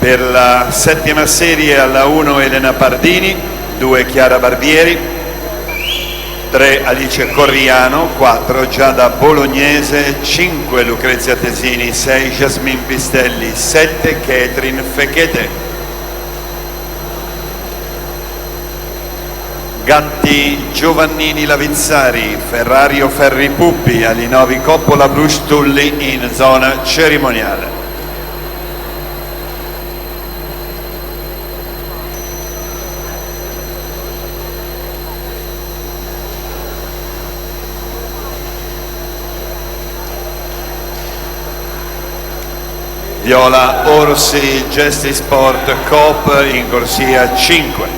Per la settima serie alla 1 Elena Pardini, 2 Chiara Barbieri, 3 Alice Corriano, 4 Giada Bolognese, 5 Lucrezia Tesini, 6 Jasmine Pistelli, 7 Catherine Fechete. Gatti Giovannini Lavizzari, Ferrario Ferri Puppi, Alinovi Coppola Brustulli in zona cerimoniale. Viola Orsi Gesti Sport Coop in corsia 5.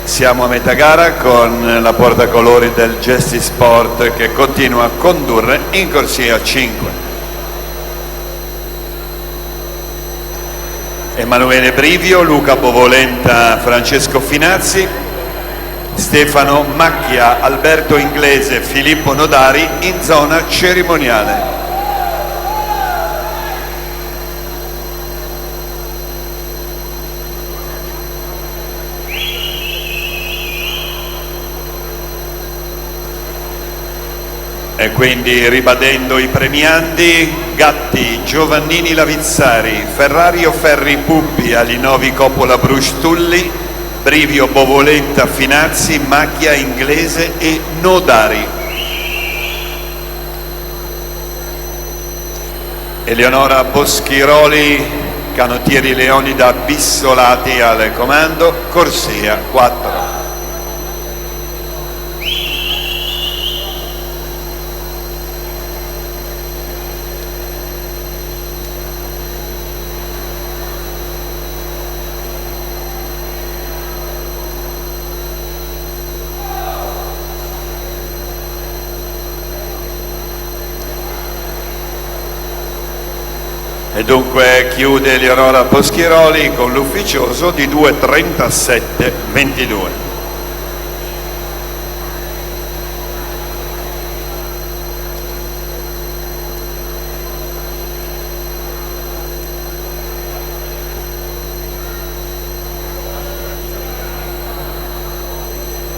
Siamo a metà gara con la portacolori del Gesti Sport che continua a condurre in corsia 5. Emanuele Brivio, Luca Bovolenta, Francesco Finazzi, Stefano Macchia, Alberto Inglese, Filippo Nodari in zona cerimoniale. E quindi ribadendo i premiandi: Gatti Giovannini Lavizzari, Ferrario Ferri Puppi, Alinovi Coppola Brustulli, Brivio Bovolenta Finazzi, Macchia Inglese e Nodari. Eleonora Boschiroli, Canottieri Leonida Bissolati al comando, corsia 4. E dunque chiude Eleonora Boschiroli con l'ufficioso di 2:37:22.